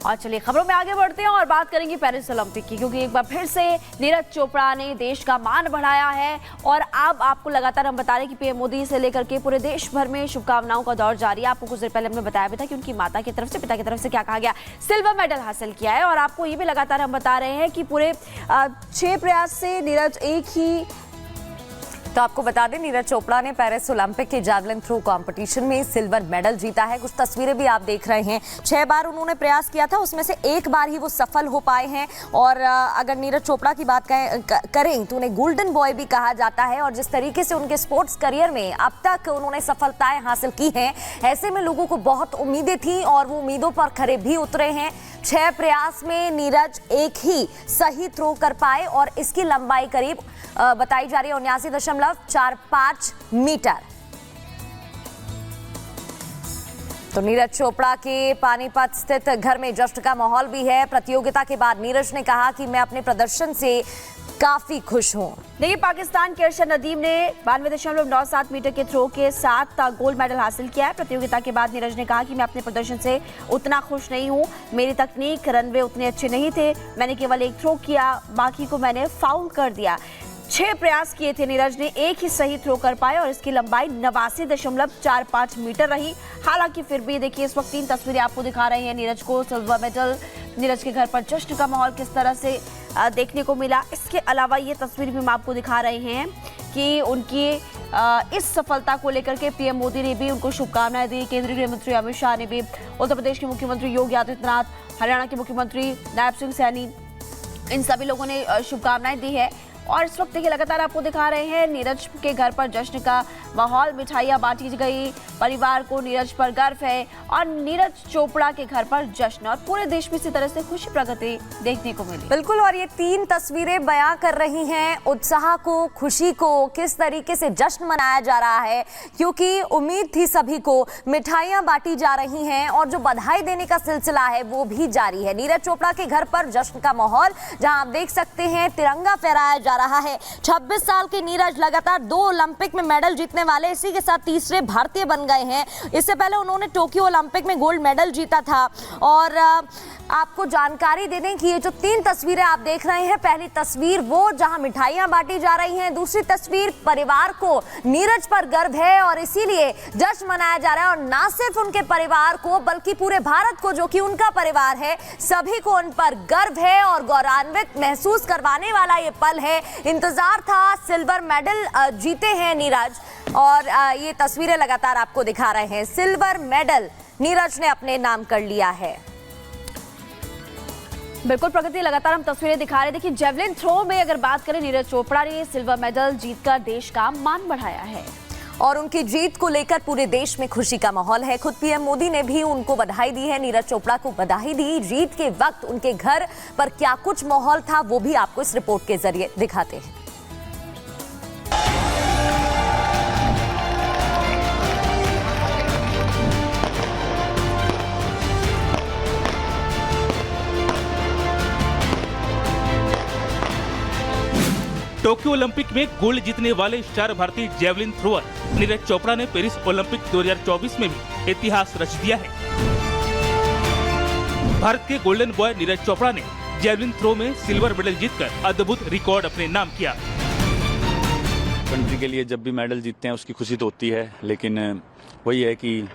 और चलिए खबरों में आगे बढ़ते हैं और बात करेंगे पेरिस ओलंपिक की, क्योंकि एक बार फिर से नीरज चोपड़ा ने देश का मान बढ़ाया है। और अब आपको लगातार हम बता रहे हैं कि पीएम मोदी से लेकर के पूरे देश भर में शुभकामनाओं का दौर जारी है। आपको कुछ देर पहले हमने बताया भी था कि उनकी माता की तरफ से, पिता की तरफ से क्या कहा गया, सिल्वर मेडल हासिल किया है। और आपको ये भी लगातार हम बता रहे हैं कि पूरे 6 प्रयास से नीरज एक ही। तो आपको बता दें, नीरज चोपड़ा ने पेरिस ओलंपिक के जैवलिन थ्रो कंपटीशन में सिल्वर मेडल जीता है। कुछ तस्वीरें भी आप देख रहे हैं। 6 बार उन्होंने प्रयास किया था, उसमें से 1 बार ही वो सफल हो पाए हैं। और अगर नीरज चोपड़ा की बात करें तो उन्हें गोल्डन बॉय भी कहा जाता है। और जिस तरीके से उनके स्पोर्ट्स करियर में अब तक उन्होंने सफलताएं हासिल की हैं, ऐसे में लोगों को बहुत उम्मीदें थी और वो उम्मीदों पर खरे भी उतरे हैं। 6 प्रयास में नीरज एक ही सही थ्रो कर पाए और इसकी लंबाई करीब बताई जा रही है 79.45 मीटर। तो नीरज चोपड़ा के पानीपत स्थित घर में जश्न का माहौल भी है। प्रतियोगिता के बाद नीरज ने कहा कि मैं अपने प्रदर्शन से काफी खुश हूं। देखिए, पाकिस्तान के अरशद नदीम ने 92.97 मीटर के थ्रो के साथ गोल्ड मेडल हासिल किया है। प्रतियोगिता के बाद नीरज ने कहा कि मैं अपने प्रदर्शन से उतना खुश नहीं हूं। मेरी तकनीक, रनवे उतने अच्छे नहीं थे। मैंने केवल एक थ्रो किया, बाकी को मैंने फाउल कर दिया। 6 प्रयास किए थे नीरज ने, एक ही सही थ्रो कर पाए और इसकी लंबाई 89.45 मीटर रही। हालांकि फिर भी देखिए, इस वक्त 3 तस्वीरें आपको दिखा रहे हैं नीरज को सिल्वर मेडल। नीरज के घर पर जश्न का माहौल किस तरह से देखने को मिला। इसके अलावा ये तस्वीर भी हम आपको दिखा रहे हैं कि उनकी इस सफलता को लेकर के पीएम मोदी ने भी उनको शुभकामनाएं दी। केंद्रीय गृह मंत्री अमित शाह ने भी, उत्तर प्रदेश के मुख्यमंत्री योगी आदित्यनाथ, हरियाणा के मुख्यमंत्री नायब सिंह सैनी, इन सभी लोगों ने शुभकामनाएं दी है। और इस वक्त देखिए, लगातार आपको दिखा रहे हैं नीरज के घर पर जश्न का माहौल, मिठाइयां बांटी गई, परिवार को नीरज पर गर्व है। और नीरज चोपड़ा के घर पर जश्न और पूरे देश में इसी तरह से खुशी प्रगति देखने को मिली। बिल्कुल, और ये 3 तस्वीरें बयां कर रही हैं उत्साह को, खुशी को, किस तरीके से जश्न मनाया जा रहा है। क्योंकि उम्मीद थी सभी को, मिठाइयां बांटी जा रही हैं और जो बधाई देने का सिलसिला है वो भी जारी है। नीरज चोपड़ा के घर पर जश्न का माहौल, जहां आप देख सकते हैं तिरंगा फहराया जा रहा है। 26 साल के नीरज लगातार 2 ओलंपिक में मेडल जीतने वाले, इसी के साथ तीसरे भारतीय बन गए हैं। इससे पहले उन्होंने टोक्यो ओलंपिक में गोल्ड मेडल जीता था। और आपको जानकारी दे दें कि ये जो 3 तस्वीरें आप देख रहे हैं, पहली तस्वीर वो जहां मिठाइयां बांटी जा रही हैं, दूसरी तस्वीर परिवार को नीरज पर गर्व है और इसीलिए जश्न मनाया जा रहा है। और ना सिर्फ उनके परिवार को बल्कि पूरे भारत को, जो कि उनका परिवार है, सभी को उन पर गर्व है और गौरवान्वित महसूस करवाने वाला ये पल है। इंतजार था, सिल्वर मेडल जीते हैं नीरज और ये तस्वीरें लगातार आपको दिखा रहे हैं। सिल्वर मेडल नीरज ने अपने नाम कर लिया है। बिल्कुल प्रगति, लगातार हम तस्वीरें दिखा रहे हैं। देखिए, जेवलिन थ्रो में अगर बात करें, नीरज चोपड़ा ने सिल्वर मेडल जीतकर देश का मान बढ़ाया है और उनकी जीत को लेकर पूरे देश में खुशी का माहौल है। खुद पीएम मोदी ने भी उनको बधाई दी है, नीरज चोपड़ा को बधाई दी। जीत के वक्त उनके घर पर क्या कुछ माहौल था वो भी आपको इस रिपोर्ट के जरिए दिखाते हैं। टोक्यो ओलंपिक में गोल्ड जीतने वाले स्टार भारतीय जेवलिन थ्रोअर नीरज चोपड़ा ने पेरिस ओलंपिक 2024 में भी इतिहास रच दिया है। भारत के गोल्डन बॉय नीरज चोपड़ा ने जेवलिन थ्रो में सिल्वर मेडल जीतकर अद्भुत रिकॉर्ड अपने नाम किया। कंट्री के लिए जब भी मेडल जीतते हैं उसकी खुशी तो होती है, लेकिन वही है कि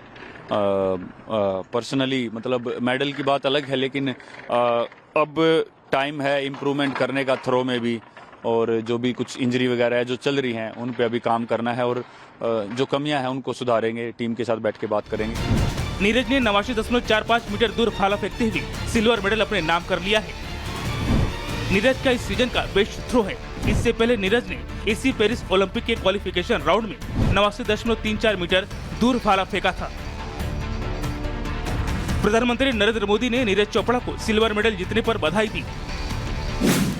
पर्सनली मतलब मेडल की बात अलग है, लेकिन अब टाइम है इम्प्रूवमेंट करने का थ्रो में भी। और जो भी कुछ इंजरी वगैरह है जो चल रही हैं उन पे अभी काम करना है और जो कमियां हैं उनको सुधारेंगे, टीम के साथ बैठ के बात करेंगे। नीरज ने 89.45 मीटर दूर भाला फेंकते हुए सिल्वर मेडल अपने नाम कर लिया है। नीरज का इस सीजन का बेस्ट थ्रो है। इससे पहले नीरज ने इसी पेरिस ओलंपिक के क्वालिफिकेशन राउंड में 89.34 मीटर दूर भाला फेंका था। प्रधानमंत्री नरेंद्र मोदी ने नीरज चोपड़ा को सिल्वर मेडल जीतने पर बधाई दी।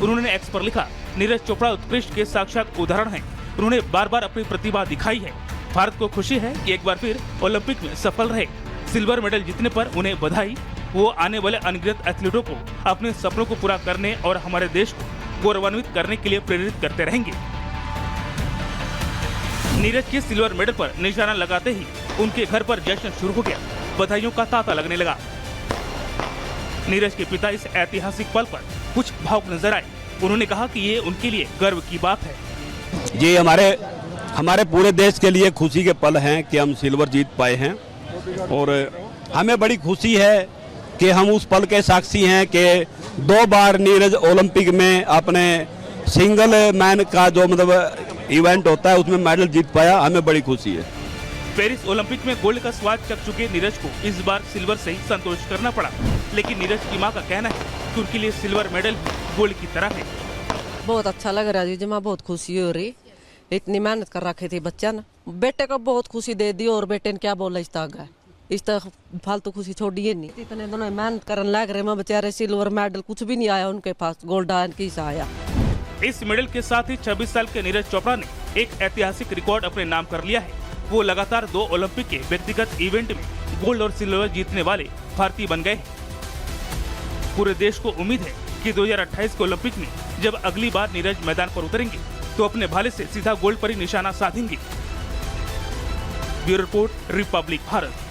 उन्होंने एक्स पर लिखा, नीरज चोपड़ा उत्कृष्ट के साक्षात उदाहरण हैं। उन्होंने बार बार अपनी प्रतिभा दिखाई है। भारत को खुशी है कि एक बार फिर ओलंपिक में सफल रहे। सिल्वर मेडल जीतने पर उन्हें बधाई। वो आने वाले अनगिनत एथलीटों को अपने सपनों को पूरा करने और हमारे देश को गौरवान्वित करने के लिए प्रेरित करते रहेंगे। नीरज के सिल्वर मेडल पर निशाना लगाते ही उनके घर पर जश्न शुरू हो गया। बधाइयों का तांता लगने लगा। नीरज के पिता इस ऐतिहासिक पल पर कुछ भावुक नजर आए। उन्होंने कहा कि ये उनके लिए गर्व की बात है। ये हमारे पूरे देश के लिए खुशी के पल हैं कि हम सिल्वर जीत पाए हैं और हमें बड़ी खुशी है कि हम उस पल के साक्षी हैं कि 2 बार नीरज ओलंपिक में अपने सिंगल मैन का जो इवेंट होता है उसमें मेडल जीत पाया। हमें बड़ी खुशी है। पेरिस ओलंपिक में गोल्ड का स्वाद चख चुके नीरज को इस बार सिल्वर से ही संतोष करना पड़ा, लेकिन नीरज की मां का कहना है कि उनके लिए सिल्वर मेडल गोल्ड की तरह है। बहुत अच्छा लग रहा है जी, मां बहुत खुशी हो रही। इतनी मेहनत कर रखी थी बच्चा ना, बेटे को बहुत खुशी दे दी और बेटे ने क्या बोला इस तक फालतू खुशी छोड़िए नहीं। इतने दोनों मेहनत करने लग रहे मैं बेचारे सिल्वर मेडल कुछ भी नहीं आया उनके पास, गोल्ड किसा आया। इस मेडल के साथ ही 26 साल के नीरज चोपड़ा ने एक ऐतिहासिक रिकॉर्ड अपने नाम कर लिया है। वो लगातार 2 ओलंपिक के व्यक्तिगत इवेंट में गोल्ड और सिल्वर जीतने वाले भारतीय बन गए हैं। पूरे देश को उम्मीद है कि 2028 के ओलंपिक में जब अगली बार नीरज मैदान पर उतरेंगे तो अपने भाले से सीधा गोल्ड पर ही निशाना साधेंगे। Bureau report, Republic Bharat.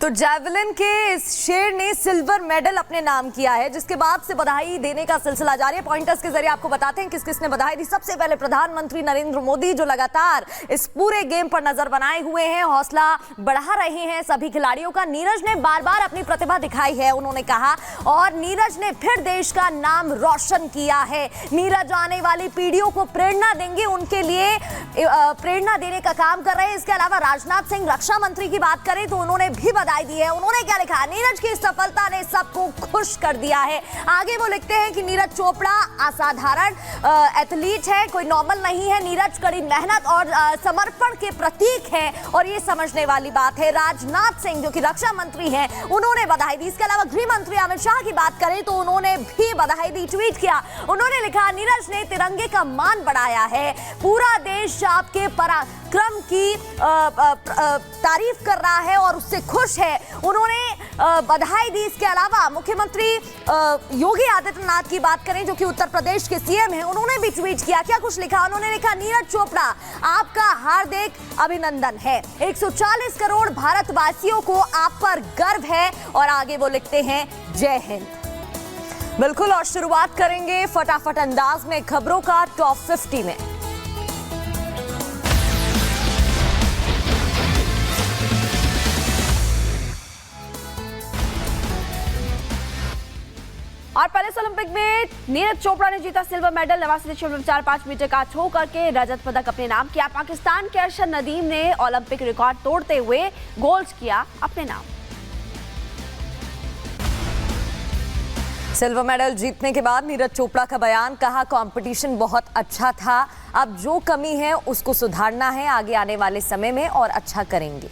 तो जैवलिन के इस शेर ने सिल्वर मेडल अपने नाम किया है, जिसके बाद से बधाई देने का सिलसिला जारी है। पॉइंटर्स के जरिए आपको बताते हैं किस किसने बधाई दी। सबसे पहले प्रधानमंत्री नरेंद्र मोदी, जो लगातार इस पूरे गेम पर नजर बनाए हुए हैं, हौसला बढ़ा रहे हैं सभी खिलाड़ियों का। नीरज ने बार बार अपनी प्रतिभा दिखाई है, उन्होंने कहा, और नीरज ने फिर देश का नाम रोशन किया है। नीरज आने वाली पीढ़ियों को प्रेरणा देंगे, उनके लिए प्रेरणा देने का काम कर रहे हैं। इसके अलावा राजनाथ सिंह रक्षा मंत्री की बात करें तो उन्होंने भी बधाई दी है। उन्होंने क्या लिखा? नीरज की सफलता ने सबको खुश कर दिया है। आगे वो लिखते हैं कि नीरज चोपड़ा असाधारण एथलीट है, कोई नॉर्मल नहीं है। नीरज कड़ी मेहनत और समर्पण के प्रतीक है और ये समझने वाली बात है। राजनाथ सिंह, जो कि रक्षा मंत्री हैं, उन्होंने बधाई दी। इसके अलावा गृह मंत्री अमित शाह की बात करें तो उन्होंने भी बधाई दी, ट्वीट किया। उन्होंने लिखा, नीरज ने तिरंगे का मान बढ़ाया है, पूरा देश आपके पराक्रम की तारीफ कर रहा है और उससे खुश है। उन्होंने बधाई दी। इसके अलावा मुख्यमंत्री योगी आदित्यनाथ की बात करें, जो कि उत्तर प्रदेश के सीएम हैं, उन्होंने भी ट्वीट किया। क्या कुछ लिखा? उन्होंने लिखा, नीरज चोपड़ा आपका हार्दिक अभिनंदन है। 140 करोड़ भारतवासियों को आप पर गर्व है। और आगे वो लिखते हैं, जय हिंद। बिल्कुल, और शुरुआत करेंगे फटाफट अंदाज में खबरों का टॉप 50 में। और पेरिस ओलंपिक में नीरज चोपड़ा ने जीता सिल्वर मेडल। 89.45 मीटर का थ्रो करके रजत पदक अपने नाम किया। पाकिस्तान के अरशद नदीम ने ओलंपिक रिकॉर्ड तोड़ते हुए गोल्ड किया अपने नाम। सिल्वर मेडल जीतने के बाद नीरज चोपड़ा का बयान, कहा कंपटीशन बहुत अच्छा था, अब जो कमी है उसको सुधारना है, आगे आने वाले समय में और अच्छा करेंगे।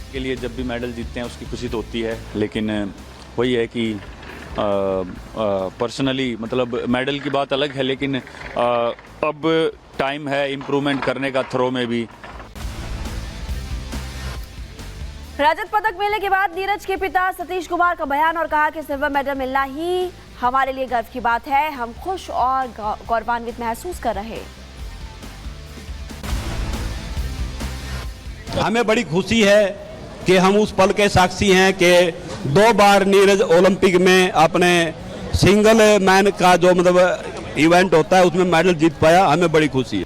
के लिए जब भी मेडल जीतते हैं उसकी खुशी तो होती है, लेकिन वही है कि पर्सनली मतलब मेडल की बात अलग है, लेकिन अब टाइम है इम्प्रूवमेंट करने का थ्रो में भी। रजत पदक मिलने के बाद नीरज के पिता सतीश कुमार का बयान, और कहा कि सिल्वर मेडल मिलना ही हमारे लिए गर्व की बात है, हम खुश और गौरवान्वित महसूस कर रहे। हमें बड़ी खुशी है कि हम उस पल के साक्षी हैं कि 2 बार नीरज ओलंपिक में अपने सिंगल मैन का जो इवेंट होता है उसमें मेडल जीत पाया। हमें बड़ी खुशी है।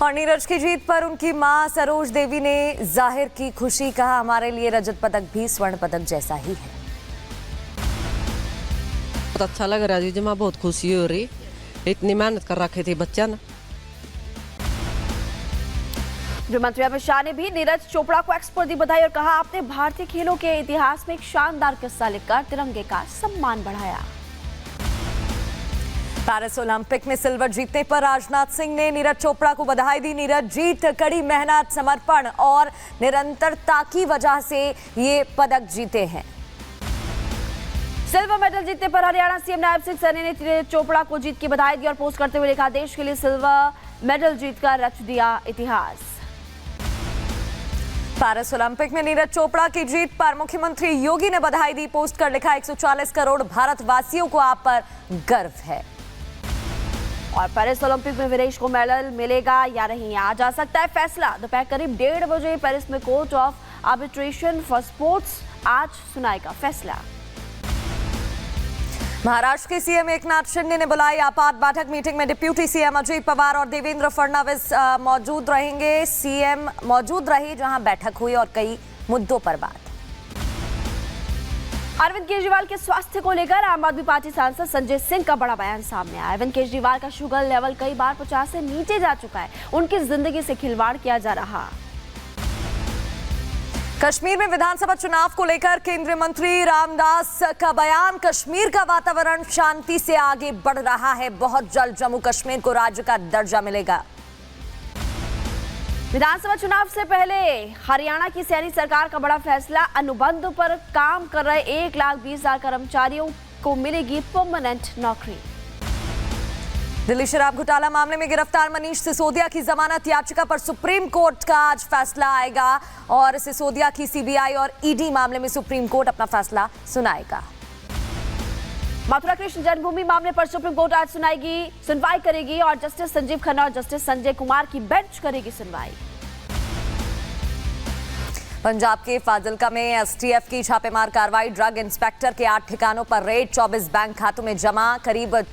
और नीरज की जीत पर उनकी मां सरोज देवी ने जाहिर की खुशी, कहा, हमारे लिए रजत पदक भी स्वर्ण पदक जैसा ही है। बहुत अच्छा लग रहा है जी, मां बहुत खुशी हो रही। इतनी मेहनत कर रखी थी बच्चा ना। गृह मंत्री अमित शाह ने भी नीरज चोपड़ा को एक्सपर्ट दी बधाई और कहा, आपने भारतीय खेलों के इतिहास में एक शानदार किस्सा लिखकर तिरंगे का सम्मान बढ़ाया। पेरिस ओलंपिक में सिल्वर जीतने पर राजनाथ सिंह ने नीरज चोपड़ा को बधाई दी। नीरज जीत कड़ी मेहनत, समर्पण और निरंतरता की वजह से ये पदक जीते हैं। सिल्वर मेडल जीतने पर हरियाणा सीएम नायब सिंह सैनी ने नीरज चोपड़ा को जीत की बधाई दी और पोस्ट करते हुए लिखा, देश के लिए सिल्वर मेडल जीतकर रच दिया इतिहास। पेरिस ओलंपिक में नीरज चोपड़ा की जीत पर मुख्यमंत्री योगी ने बधाई दी, पोस्ट कर लिखा, 140 करोड़ भारतवासियों को आप पर गर्व है। और पेरिस ओलंपिक में विनेश को मेडल मिलेगा या नहीं, आज आ सकता है फैसला। दोपहर करीब 1:30 बजे पेरिस में court of arbitration for sports आज सुनाएगा फैसला। महाराष्ट्र के सीएम एकनाथ शिंदे ने बुलाई आपात बैठक। मीटिंग में डिप्यूटी सीएम अजित पवार और देवेंद्र फडणवीस मौजूद रहेंगे। सीएम मौजूद रहे जहां बैठक हुई और कई मुद्दों पर बात। अरविंद केजरीवाल के स्वास्थ्य को लेकर आम आदमी पार्टी सांसद संजय सिंह का बड़ा बयान सामने आया। अरविंद केजरीवाल का शुगर लेवल कई बार 50 से नीचे जा चुका है, उनकी जिंदगी से खिलवाड़ किया जा रहा। कश्मीर में विधानसभा चुनाव को लेकर केंद्रीय मंत्री रामदास का बयान। कश्मीर का वातावरण शांति से आगे बढ़ रहा है, बहुत जल्द जम्मू कश्मीर को राज्य का दर्जा मिलेगा। विधानसभा चुनाव से पहले हरियाणा की सैनी सरकार का बड़ा फैसला। अनुबंध पर काम कर रहे 1,20,000 कर्मचारियों को मिलेगी परमानेंट नौकरी। दिल्ली शराब घोटाला मामले में गिरफ्तार मनीष सिसोदिया की जमानत याचिका पर सुप्रीम कोर्ट का आज फैसला आएगा और सिसोदिया की सीबीआई और ईडी मामले में सुप्रीम कोर्ट अपना फैसला सुनाएगा। मथुरा कृष्ण जन्मभूमि मामले पर सुप्रीम कोर्ट आज सुनवाई करेगी और जस्टिस संजीव खन्ना और जस्टिस संजय कुमार की बेंच करेगी सुनवाई। पंजाब के फाजिल्का में एसटीएफ की छापेमार कार्रवाई। ड्रग इंस्पेक्टर के 8 ठिकानों पर रेड, 24 बैंक खातों में जमा करीब